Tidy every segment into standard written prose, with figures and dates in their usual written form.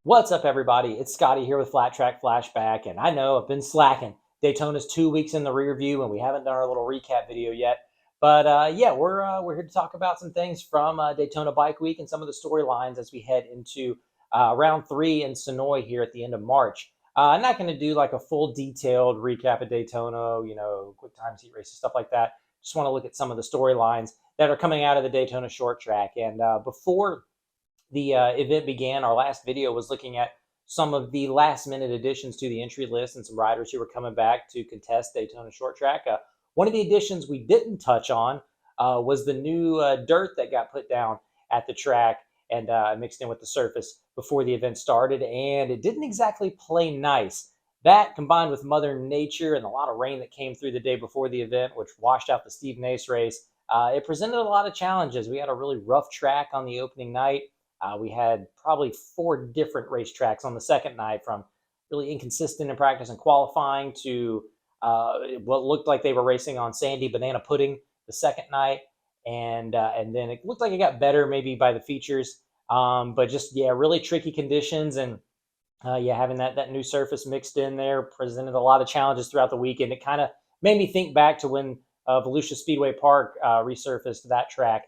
What's up, everybody? It's Scotty here with Flat Track Flashback, and I know I've been slacking. Daytona's 2 weeks in the rear view, and we haven't done our little recap video yet. But yeah, we're here to talk about some things from Daytona Bike Week and some of the storylines as we head into round 3 in Sonoy here at the end of March. I'm not going to do like a full detailed recap of Daytona, quick times, heat races, stuff like that. Just want to look at some of the storylines that are coming out of the Daytona Short Track. And before the event began, our last video was looking at some of the last minute additions to the entry list and some riders who were coming back to contest Daytona Short Track. One of the additions we didn't touch on was the new dirt that got put down at the track and mixed in with the surface before the event started, and it didn't exactly play nice. That, combined with Mother Nature and a lot of rain that came through the day before the event, which washed out the Steve Nace race, it presented a lot of challenges. We had a really rough track on the opening night. We had probably 4 different racetracks on the second night, from really inconsistent in practice and qualifying to what looked like they were racing on sandy banana pudding the second night, and then it looked like it got better maybe by the features, but just really tricky conditions, and having that new surface mixed in there presented a lot of challenges throughout the weekend. It kind of made me think back to when Volusia Speedway Park resurfaced that track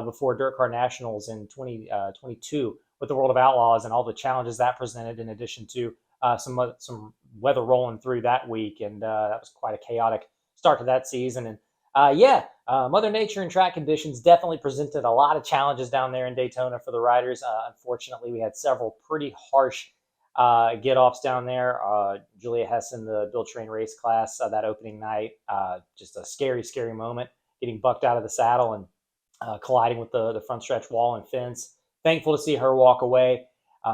before Dirt Car Nationals in 2022 with the World of Outlaws and all the challenges that presented, in addition to some weather rolling through that week. And that was quite a chaotic start to that season. And Mother Nature and track conditions definitely presented a lot of challenges down there in Daytona for the riders. Unfortunately, we had several pretty harsh get-offs down there. Julia Hessen, the Bill Train race class, that opening night, just a scary, scary moment, getting bucked out of the saddle and colliding with the front stretch wall and fence. Thankful to see her walk away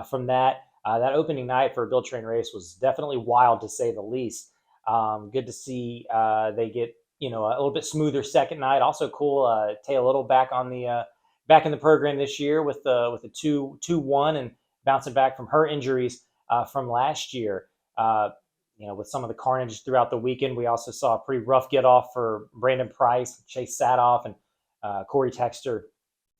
from that. That opening night for a Bill Train race was definitely wild, to say the least. Good to see they get a little bit smoother second night. Also cool, Taya Little back on the back in the program this year with a 2-1 and bouncing back from her injuries from last year. With some of the carnage throughout the weekend, we also saw a pretty rough get off for Brandon Price, Chase Sadoff, and Corey Texter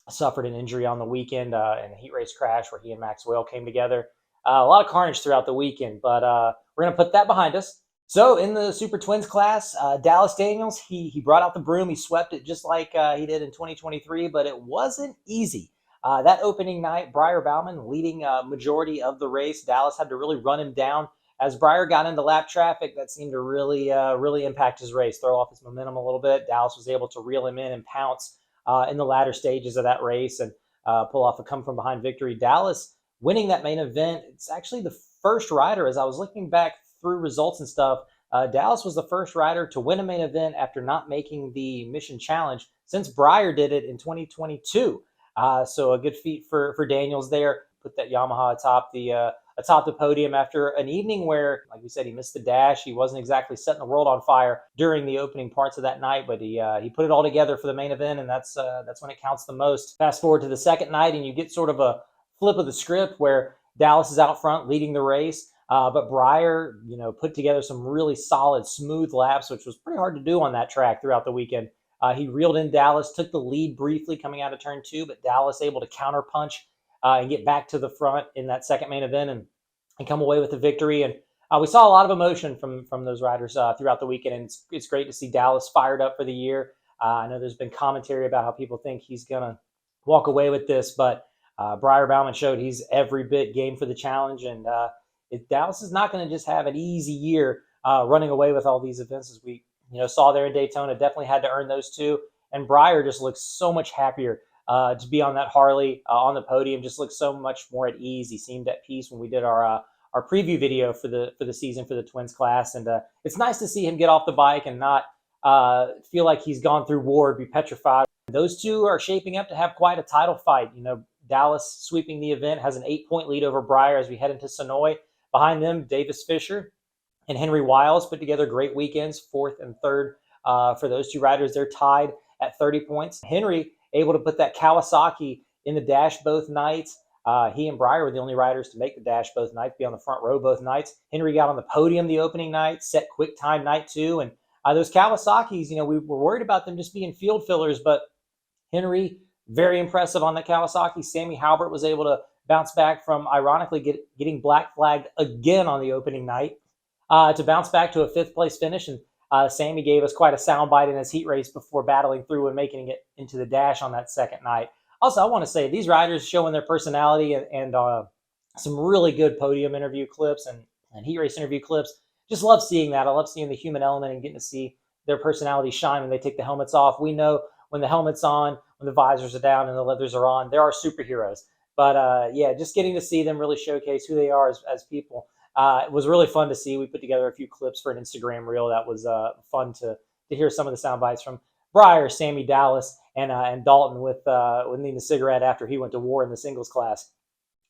suffered an injury on the weekend in a heat race crash where he and Maxwell came together. A lot of carnage throughout the weekend, but we're going to put that behind us. So in the Super Twins class, Dallas Daniels, he brought out the broom. He swept it just like he did in 2023, but it wasn't easy. That opening night, Briar Bauman leading majority of the race. Dallas had to really run him down. As Briar got into lap traffic, that seemed to really impact his race, throw off his momentum a little bit. Dallas was able to reel him in and pounce in the latter stages of that race and pull off a come-from-behind victory. Dallas winning that main event. It's actually the first rider, as I was looking back through results and stuff, Dallas was the first rider to win a main event after not making the Mission Challenge since Briar did it in 2022. So a good feat for Daniels there. Put that Yamaha atop the podium after an evening where, like we said, he missed the dash. He wasn't exactly setting the world on fire during the opening parts of that night, but he put it all together for the main event, and that's when it counts the most. Fast forward to the second night, and you get sort of a flip of the script where Dallas is out front leading the race, but Briar, put together some really solid, smooth laps, which was pretty hard to do on that track throughout the weekend. He reeled in Dallas, took the lead briefly coming out of turn 2, but Dallas able to counterpunch and get back to the front in that second main event and come away with the victory. And we saw a lot of emotion from those riders throughout the weekend, and it's great to see Dallas fired up for the year. I know there's been commentary about how people think he's going to walk away with this, but Briar Bauman showed he's every bit game for the challenge, and Dallas is not going to just have an easy year running away with all these events, as we saw there in Daytona. Definitely had to earn those two, and Briar just looks so much happier to be on that Harley on the podium. Just looks so much more at ease. He seemed at peace when we did our preview video for the season for the Twins class, and it's nice to see him get off the bike and not feel like he's gone through war, be petrified. Those two are shaping up to have quite a title fight. Dallas sweeping the event, has an 8-point lead over Briar as we head into Sonoy. Behind them, Davis Fisher and Henry Wiles put together great weekends, 4th and 3rd for those two riders. They're tied at 30 points. Henry able to put that Kawasaki in the dash both nights. He and Briar were the only riders to make the dash both nights, be on the front row both nights. Henry got on the podium the opening night, set quick time night 2. And those Kawasaki's, we were worried about them just being field fillers, but Henry, very impressive on the Kawasaki. Sammy Halbert was able to bounce back from ironically getting black flagged again on the opening night to bounce back to a fifth place finish. And Sammy gave us quite a soundbite in his heat race before battling through and making it into the dash on that second night. Also, I want to say these riders showing their personality and some really good podium interview clips and heat race interview clips. Just love seeing that. I love seeing the human element and getting to see their personality shine when they take the helmets off. We know when the helmet's on, when the visors are down and the leathers are on, there are superheroes. But yeah, just getting to see them really showcase who they are as people. It was really fun to see. We put together a few clips for an Instagram reel. That was fun to hear some of the sound bites from Briar, Sammy, Dallas, and Dalton with needing a cigarette after he went to war in the singles class.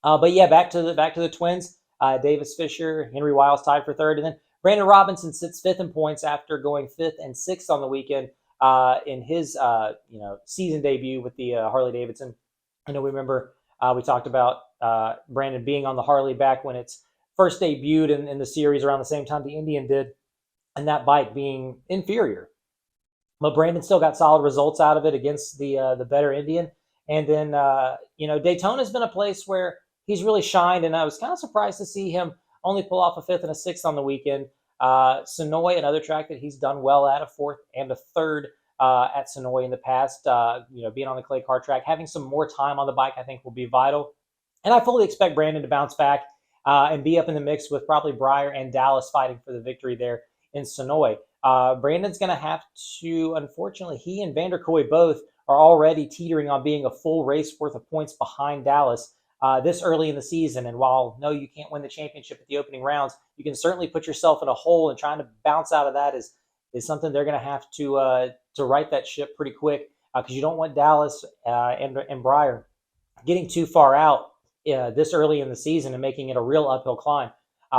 But yeah, back to the twins. Davis Fisher, Henry Wiles tied for third, and then Brandon Robinson sits fifth in points after going fifth and sixth on the weekend in his season debut with the Harley Davidson. I know we remember we talked about Brandon being on the Harley back when it's first debuted in the series around the same time the Indian did, and that bike being inferior. But Brandon still got solid results out of it against the better Indian. And then Daytona's been a place where he's really shined, and I was kind of surprised to see him only pull off a fifth and a sixth on the weekend. Sonoy, another track that he's done well at, a fourth and a third at Sonoy in the past. Being on the clay car track, having some more time on the bike, I think will be vital. And I fully expect Brandon to bounce back and be up in the mix with probably Briar and Dallas fighting for the victory there in Sonoy. Brandon's going to have to, unfortunately, he and Vanderkooi both are already teetering on being a full race worth of points behind Dallas this early in the season. And while, no, you can't win the championship at the opening rounds, you can certainly put yourself in a hole, and trying to bounce out of that is something they're going to have to right that ship pretty quick because you don't want Dallas and Briar getting too far out this early in the season and making it a real uphill climb.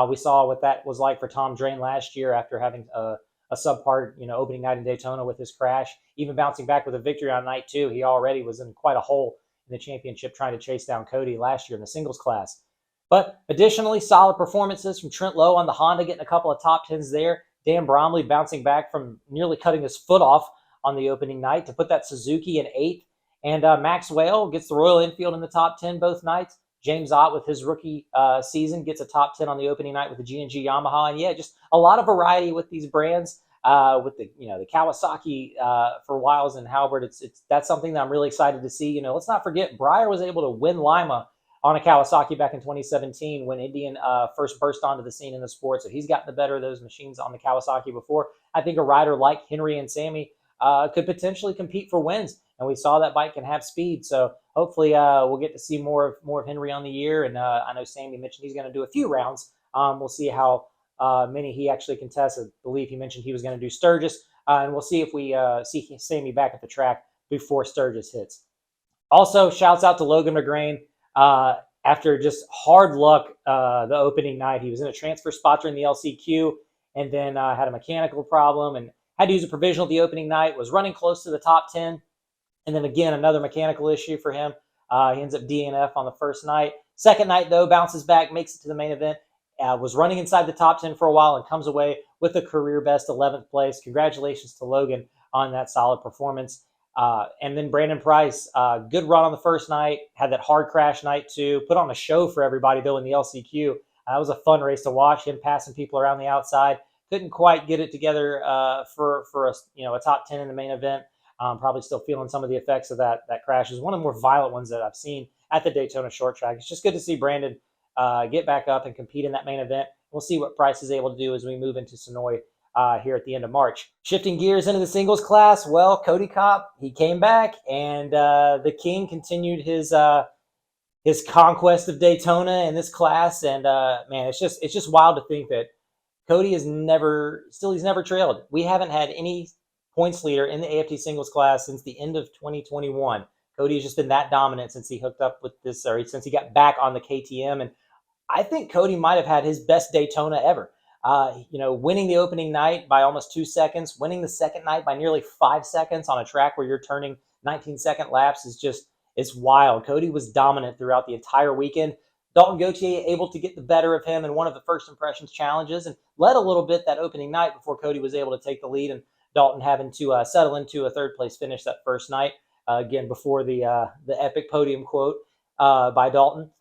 We saw what that was like for Tom Drain last year after having a subpar, opening night in Daytona with his crash. Even bouncing back with a victory on night two, he already was in quite a hole in the championship trying to chase down Cody last year in the singles class. But additionally, solid performances from Trent Lowe on the Honda, getting a couple of top tens there. Dan Bromley bouncing back from nearly cutting his foot off on the opening night to put that Suzuki in eighth. And Max Whale gets the Royal Enfield in the top 10 both nights. James Ott with his rookie season gets a top 10 on the opening night with the G&G Yamaha. And yeah, just a lot of variety with these brands. With the Kawasaki for Wiles and Halbert, that's something that I'm really excited to see. Let's not forget Briar was able to win Lima on a Kawasaki back in 2017 when Indian first burst onto the scene in the sport. So he's gotten the better of those machines on the Kawasaki before. I think a rider like Henry and Sammy could potentially compete for wins, and we saw that bike can have speed. So hopefully we'll get to see more of Henry on the year. And I know Sammy mentioned he's going to do a few rounds. We'll see how many he actually contests. I believe he mentioned he was going to do Sturgis, and we'll see if we see Sammy back at the track before Sturgis hits. Also, shouts out to Logan McGrain. After just hard luck the opening night, he was in a transfer spot during the LCQ and then had a mechanical problem and had to use a provisional the opening night, was running close to the top 10. And then again, another mechanical issue for him. He ends up DNF on the first night. Second night, though, bounces back, makes it to the main event. Was running inside the top 10 for a while and comes away with a career best 11th place. Congratulations to Logan on that solid performance. And then Brandon Price, good run on the first night, had that hard crash night too, put on a show for everybody though in the LCQ. That was a fun race to watch, him passing people around the outside. Couldn't quite get it together for a top 10 in the main event. Probably still feeling some of the effects of that crash. It was one of the more violent ones that I've seen at the Daytona short track. It's just good to see Brandon get back up and compete in that main event. We'll see what Price is able to do as we move into Sonoy here at the end of March. Shifting gears into the singles class, well, Cody Kopp, he came back, and the King continued his conquest of Daytona in this class. And man, it's just wild to think that Cody he's never trailed. We haven't had any points leader in the AFT singles class since the end of 2021. Cody has just been that dominant since he hooked up with this, or since he got back on the KTM. And I think Cody might have had his best Daytona ever. Winning the opening night by almost 2 seconds, winning the second night by nearly 5 seconds on a track where you're turning 19-second laps it's wild. Cody was dominant throughout the entire weekend. Dalton Gauthier able to get the better of him in one of the first impressions challenges and led a little bit that opening night before Cody was able to take the lead, and Dalton having to settle into a third place finish that first night. Again, before the epic podium quote by Dalton.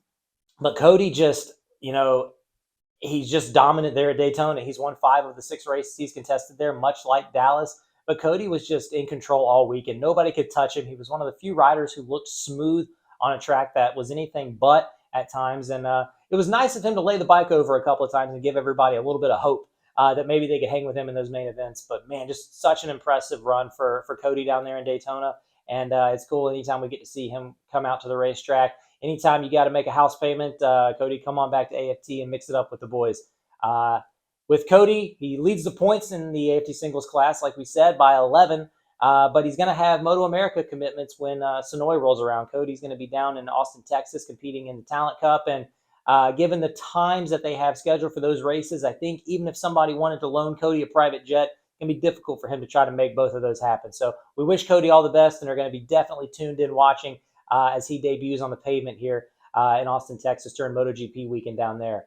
But Cody just, he's just dominant there at Daytona. He's won 5 of the 6 races he's contested there, much like Dallas. But Cody was just in control all weekend. Nobody could touch him. He was one of the few riders who looked smooth on a track that was anything but at times. And it was nice of him to lay the bike over a couple of times and give everybody a little bit of hope that maybe they could hang with him in those main events. But man, just such an impressive run for Cody down there in Daytona. And it's cool anytime we get to see him come out to the racetrack. Anytime you got to make a house payment, Cody, come on back to AFT and mix it up with the boys. With Cody, he leads the points in the AFT singles class, like we said, by 11. But he's going to have Moto America commitments when Sonoy rolls around. Cody's going to be down in Austin, Texas, competing in the Talent Cup. And given the times that they have scheduled for those races, I think even if somebody wanted to loan Cody a private jet, it can be difficult for him to try to make both of those happen. So we wish Cody all the best, and are going to be definitely tuned in watching as he debuts on the pavement here in Austin, Texas during MotoGP weekend down there.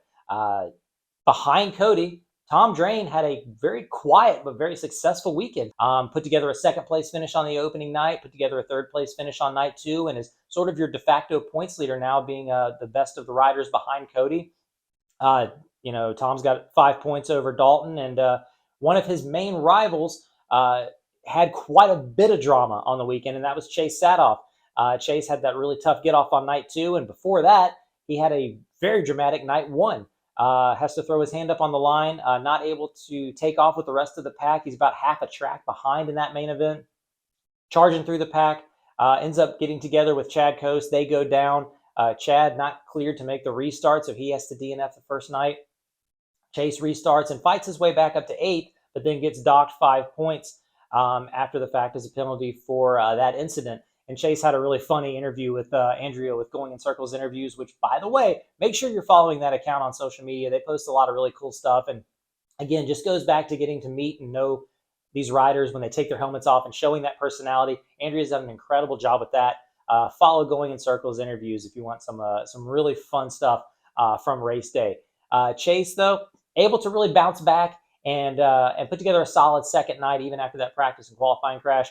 Behind Cody, Tom Drain had a very quiet but very successful weekend. Put together a second-place finish on the opening night, put together a third-place finish on night 2, and is sort of your de facto points leader now, being the best of the riders behind Cody. Tom's got 5 points over Dalton, and one of his main rivals had quite a bit of drama on the weekend, and that was Chase Sadoff. Chase had that really tough get off on night 2, and before that, he had a very dramatic night 1. Has to throw his hand up on the line, not able to take off with the rest of the pack. He's about half a track behind in that main event, charging through the pack, ends up getting together with Chad Coast. They go down. Chad not cleared to make the restart, so he has to DNF the first night. Chase restarts and fights his way back up to 8th, but then gets docked 5 points after the fact as a penalty for that incident. And Chase had a really funny interview with Andrea with Going in Circles interviews, which, by the way, make sure you're following that account on social media. They post a lot of really cool stuff. And again, just goes back to getting to meet and know these riders when they take their helmets off and showing that personality. Andrea's done an incredible job with that. Follow Going in Circles interviews if you want some really fun stuff from race day. Chase, though, able to really bounce back and put together a solid second night, even after that practice and qualifying crash.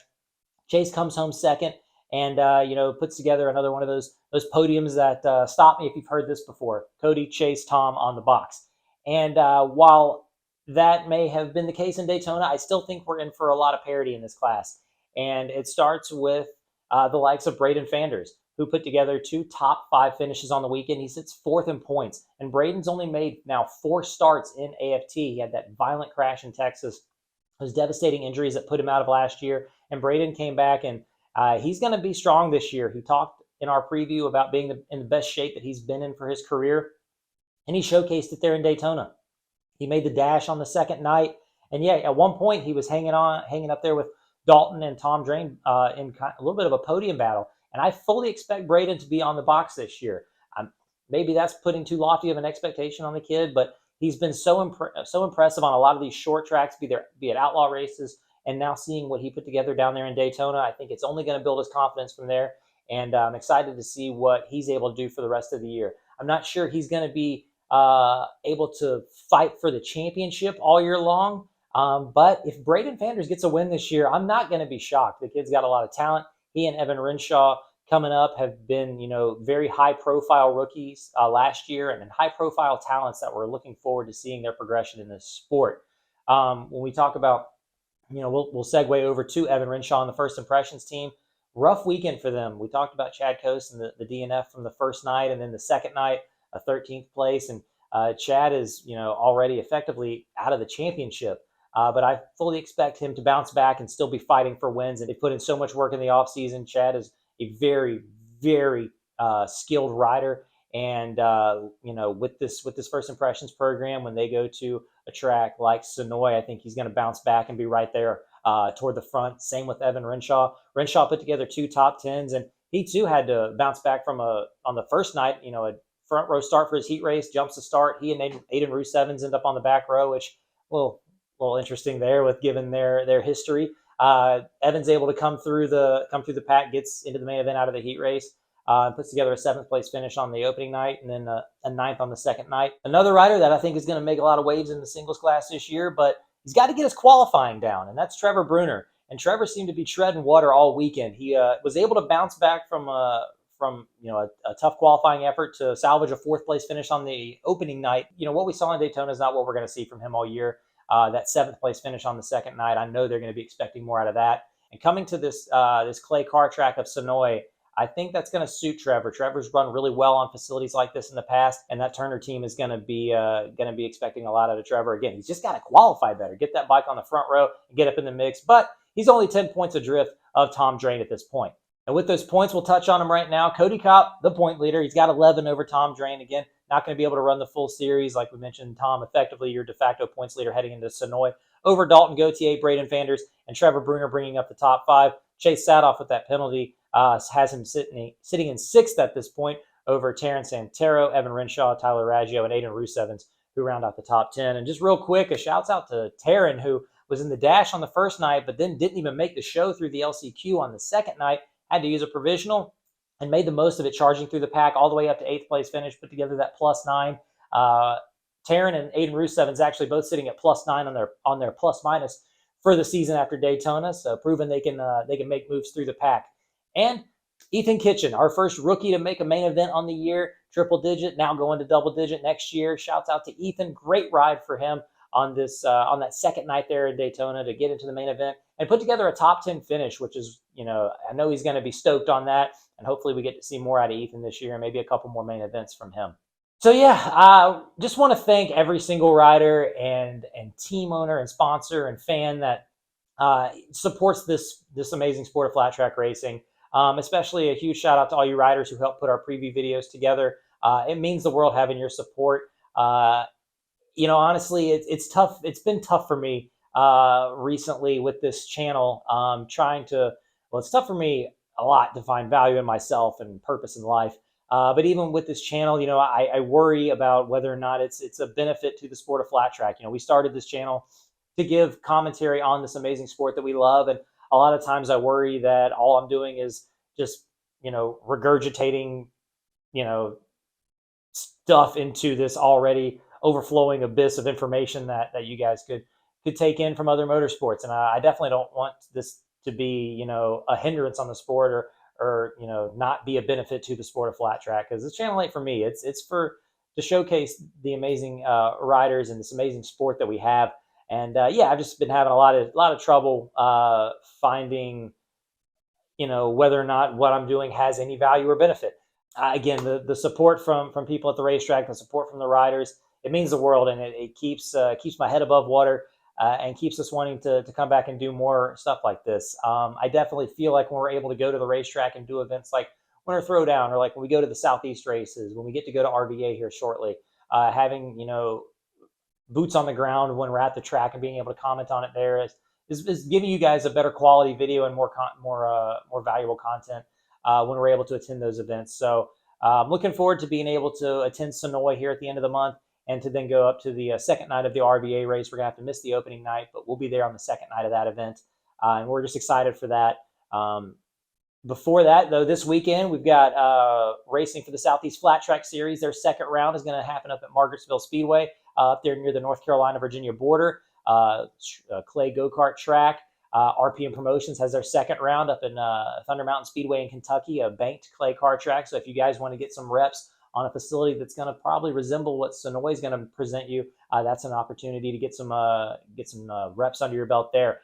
Chase comes home second. And, puts together another one of those podiums that stop me if you've heard this before. Cody, Chase, Tom on the box. And while that may have been the case in Daytona, I still think we're in for a lot of parity in this class. And it starts with the likes of Braden Fanders, who put together 2 top 5 finishes on the weekend. He sits 4th in points. And Braden's only made now 4 starts in AFT. He had that violent crash in Texas, those devastating injuries that put him out of last year. And Braden came back, and he's going to be strong this year. He talked in our preview about being in the best shape that he's been in for his career, and he showcased it there in Daytona. He made the dash on the second night, and yeah, at one point he was hanging up there with Dalton and Tom Drain in a little bit of a podium battle. And I fully expect Braden to be on the box this year. Maybe that's putting too lofty of an expectation on the kid, but he's been so impressive on a lot of these short tracks, be it outlaw races. And now seeing what he put together down there in Daytona, I think it's only going to build his confidence from there. And I'm excited to see what he's able to do for the rest of the year. I'm not sure he's going to be able to fight for the championship all year long. But if Braden Fanders gets a win this year, I'm not going to be shocked. The kid's got a lot of talent. He and Evan Renshaw coming up have been, very high-profile rookies last year, and high-profile talents that we're looking forward to seeing their progression in this sport. When we talk about, we'll segue over to Evan Renshaw on the First Impressions team. Rough weekend for them. We talked about Chad Coast and the DNF from the first night, and then the second night, a 13th place. And Chad is, already effectively out of the championship. But I fully expect him to bounce back and still be fighting for wins. And they put in so much work in the offseason. Chad is a very, very skilled rider. And, with this First Impressions program, when they go to a track like Sonoy, I think he's going to bounce back and be right there toward the front. Same with Evan Renshaw. Renshaw put together 2 top 10s, and he too had to bounce back from on the first night, a front row start for his heat race, jumps the start. He and Aiden Roos Evans end up on the back row, which, a little interesting there with given their history. Evans able to come through the pack, gets into the main event out of the heat race. Puts together a 7th place finish on the opening night, and then a 9th on the second night. Another rider that I think is going to make a lot of waves in the singles class this year, but he's got to get his qualifying down, and that's Trevor Bruner. And Trevor seemed to be treading water all weekend. He was able to bounce back from from a tough qualifying effort to salvage a fourth place finish on the opening night. What we saw in Daytona is not what we're going to see from him all year. That seventh place finish on the second night, I know they're going to be expecting more out of that. And coming to this clay car track of Sonoy, I think that's going to suit Trevor. Trevor's run really well on facilities like this in the past, and that Turner team is going to be expecting a lot out of Trevor. Again, he's just got to qualify better, get that bike on the front row, and get up in the mix. But he's only 10 points adrift of Tom Drain at this point. And with those points, we'll touch on them right now. Cody Kopp, the point leader, he's got 11 over Tom Drain. Again, not going to be able to run the full series. Like we mentioned, Tom, effectively your de facto points leader heading into Sonoy. Over Dalton Gauthier, Braden Vanders, and Trevor Bruner bringing up the top five. Chase Sadoff with that penalty has him sitting in sixth at this point over Terrence Santero, Evan Renshaw, Tyler Raggio, and Aiden Rusevans, who round out the top 10. And just real quick, a shouts out to Taryn, who was in the dash on the first night, but then didn't even make the show through the LCQ on the second night. Had to use a provisional and made the most of it, charging through the pack all the way up to eighth place finish, put together that +9. Taryn and Aiden Rusevans actually both sitting at +9 on their plus minus for the season after Daytona, so proving they can make moves through the pack. And Ethan Kitchen, our first rookie to make a main event on the year, triple digit, now going to double digit next year. Shouts out to Ethan, great ride for him on on that second night there in Daytona to get into the main event and put together a top 10 finish, which is, I know he's going to be stoked on that, and hopefully we get to see more out of Ethan this year and maybe a couple more main events from him. So yeah, just want to thank every single rider and team owner and sponsor and fan that supports this amazing sport of flat track racing. Especially a huge shout out to all you riders who helped put our preview videos together. It means the world having your support. Honestly, it's tough. It's been tough for me recently with this channel. It's tough for me a lot to find value in myself and purpose in life. But even with this channel, I worry about whether or not it's a benefit to the sport of flat track. We started this channel to give commentary on this amazing sport that we love, and a lot of times I worry that all I'm doing is just regurgitating stuff into this already overflowing abyss of information that you guys could take in from other motorsports. And I definitely don't want this to be a hindrance on the sport or not be a benefit to the sport of flat track, because this channel ain't for me. It's for to showcase the amazing riders and this amazing sport that we have. And I've just been having a lot of trouble finding whether or not what I'm doing has any value or benefit. Again, the support from people at the racetrack, the support from the riders, it means the world, and it keeps my head above water and keeps us wanting to come back and do more stuff like this. I definitely feel like when we're able to go to the racetrack and do events like Winter Throwdown, or like when we go to the Southeast races, when we get to go to RVA here shortly, having boots on the ground when we're at the track and being able to comment on it there is giving you guys a better quality video and more valuable content when we're able to attend those events. So I'm looking forward to being able to attend Sonoy here at the end of the month, and to then go up to the second night of the RVA race. We're going to have to miss the opening night, but we'll be there on the second night of that event, and we're just excited for that. Before that, though, this weekend, we've got racing for the Southeast Flat Track Series. Their second round is going to happen up at Margarettsville Speedway, up there near the North Carolina-Virginia border. Clay go-kart track. RPM Promotions has their second round up in Thunder Mountain Speedway in Kentucky, a banked clay car track. So if you guys want to get some reps on a facility that's going to probably resemble what Sonoy is going to present you, that's an opportunity to get some reps under your belt there.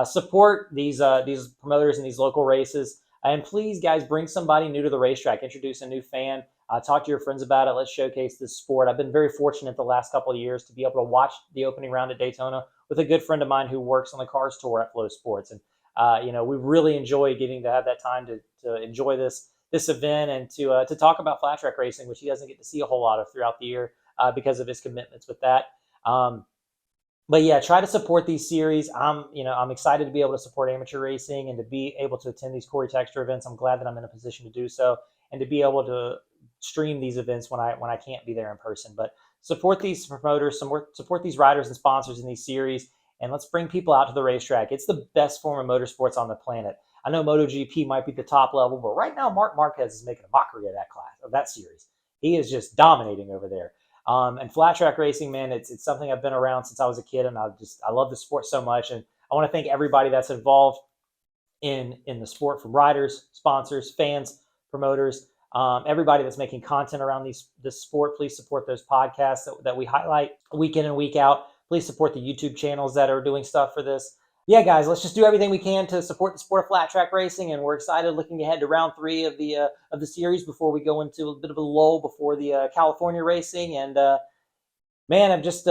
Support these promoters and these local races. And please, guys, bring somebody new to the racetrack. Introduce a new fan. Talk to your friends about it. Let's showcase this sport. I've been very fortunate the last couple of years to be able to watch the opening round at Daytona with a good friend of mine who works on the cars tour at Flo Sports. And, we really enjoy getting to have that time to enjoy this event and to talk about flat track racing, which he doesn't get to see a whole lot of throughout the year because of his commitments with that. But yeah, try to support these series. I'm excited to be able to support amateur racing and to be able to attend these Corey Texter events. I'm glad that I'm in a position to do so, and to be able to stream these events when I can't be there in person. But support these promoters, support these riders and sponsors in these series, and let's bring people out to the racetrack. It's the best form of motorsports on the planet. I know MotoGP might be the top level, but right now Marc Marquez is making a mockery of that series. He is just dominating over there. And flat track racing, man, it's something I've been around since I was a kid, and I love the sport so much. And I want to thank everybody that's involved in the sport, from riders, sponsors, fans, promoters. Everybody that's making content around this sport, please support those podcasts that we highlight week in and week out. Please support the YouTube channels that are doing stuff for this. Yeah, guys, let's just do everything we can to support the sport of flat track racing, and we're excited looking ahead to round 3 of the series before we go into a bit of a lull before the California racing. And man, I'm just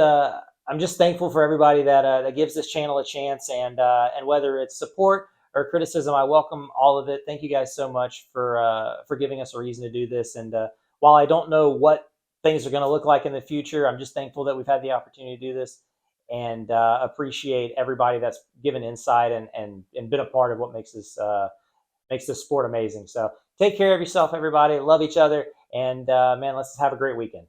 thankful for everybody that gives this channel a chance, and whether it's support or criticism, I welcome all of it. Thank you guys so much for giving us a reason to do this. And while I don't know what things are going to look like in the future, I'm just thankful that we've had the opportunity to do this, and appreciate everybody that's given insight and been a part of what makes this sport amazing. So take care of yourself, everybody. Love each other, and man, let's have a great weekend.